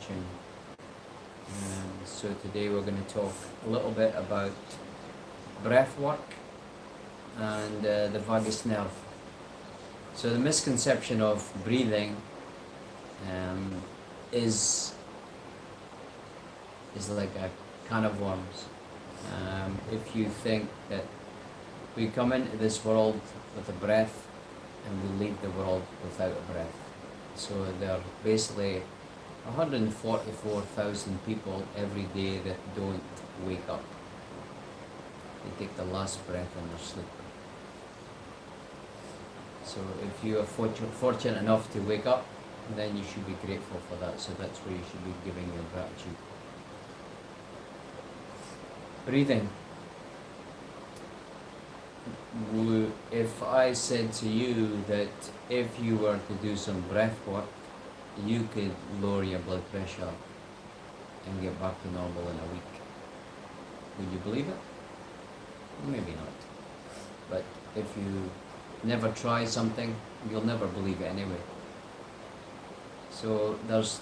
misconception. So today we're going to talk a little bit about breath work and the vagus nerve. So the misconception of breathing is like a can of worms. If you think that we come into this world with a breath and we leave the world without a breath. So there are basically 144,000 people every day that don't wake up. They take the last breath in their sleep. So if you are fortunate enough to wake up, then you should be grateful for that. So that's where you should be giving your gratitude. Breathing. If I said to you that if you were to do some breath work, you could lower your blood pressure and get back to normal in a week, would you believe it? Maybe not. But if you never try something, you'll never believe it anyway. So there's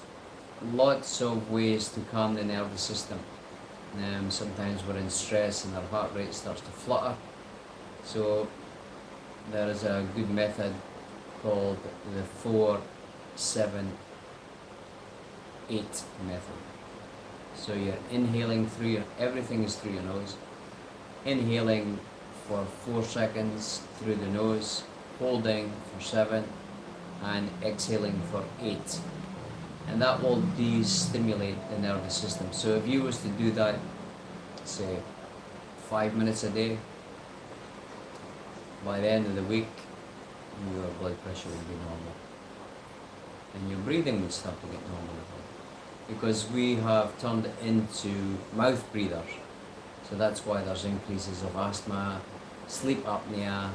lots of ways to calm the nervous system. Sometimes we're in stress and our heart rate starts to flutter. So there is a good method called the 4-7-8 method. So you're inhaling through everything is through your nose. Inhaling for 4 seconds through the nose, holding for 7, and exhaling for 8. And that will de-stimulate the nervous system. So if you was to do that, say 5 minutes a day, by the end of the week, your blood pressure would be normal. And your breathing would start to get normal again. Because we have turned it into mouth breathers. So that's why there's increases of asthma, sleep apnea,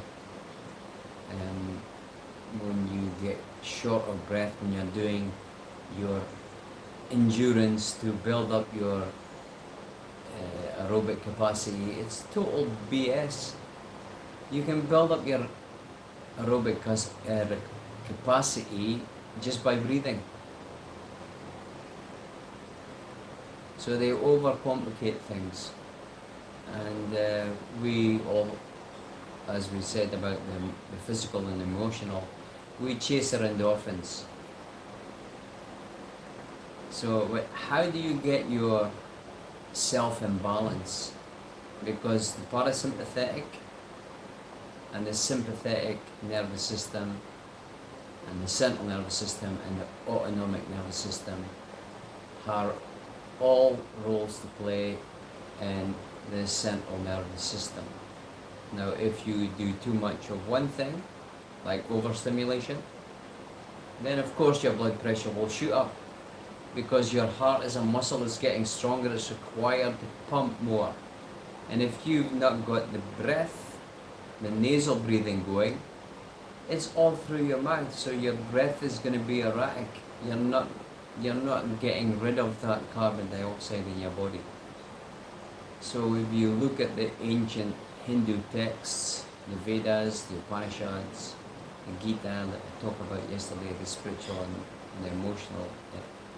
and when you get short of breath when you're doing your endurance to build up your aerobic capacity, it's total BS. You can build up your aerobic capacity just by breathing. So they overcomplicate things. And we all, as we said about the physical and emotional, we chase our endorphins. So how do you get your self in balance? Because the parasympathetic and the sympathetic nervous system and the central nervous system and the autonomic nervous system have all roles to play in the central nervous system. Now if you do too much of one thing, like overstimulation, then of course your blood pressure will shoot up, because your heart is a muscle, it's getting stronger, it's required to pump more. And if you've not got the breath, the nasal breathing going, it's all through your mouth, so your breath is going to be erratic. You're not getting rid of that carbon dioxide in your body. So if you look at the ancient Hindu texts, the Vedas, the Upanishads, the Gita that I talked about yesterday, the spiritual and the emotional,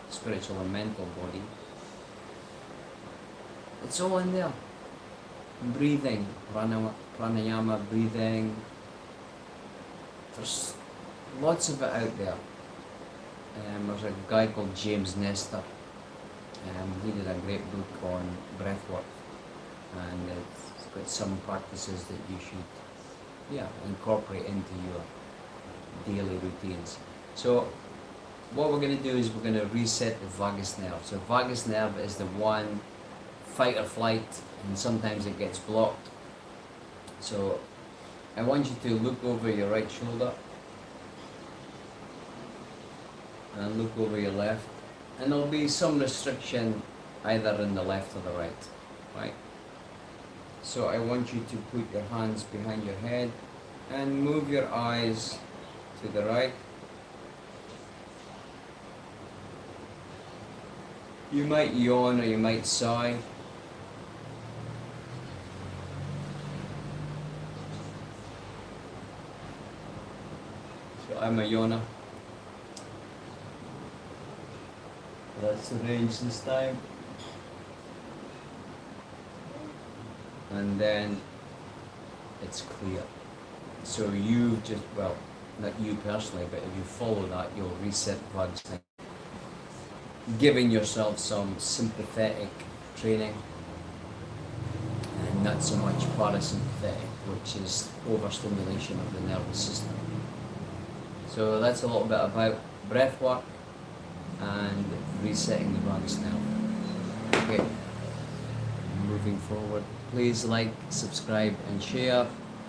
spiritual and mental body, it's all in there. Breathing, pranayama breathing, there's lots of it out there. There's a guy called James Nestor, he did a great book on breath work, and it's got some practices that you should incorporate into your daily routines. So what we're going to do is we're going to reset the vagus nerve. So vagus nerve is the one fight or flight, and sometimes it gets blocked. So I want you to look over your right shoulder and look over your left, and there'll be some restriction either in the left or the right. So I want you to put your hands behind your head and move your eyes to the right. You might yawn or you might sigh. So I'm a yawner. That's the range this time. And then it's clear. So you just, well, not you personally, but if you follow that, you'll reset the vagus nerve, giving yourself some sympathetic training and not so much parasympathetic, which is overstimulation of the nervous system. So that's a little bit about breath work and resetting the vagus nerve. Okay, moving forward, please like, subscribe and share,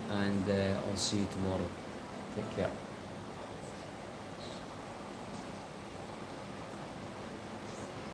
and I'll see you tomorrow. Take care.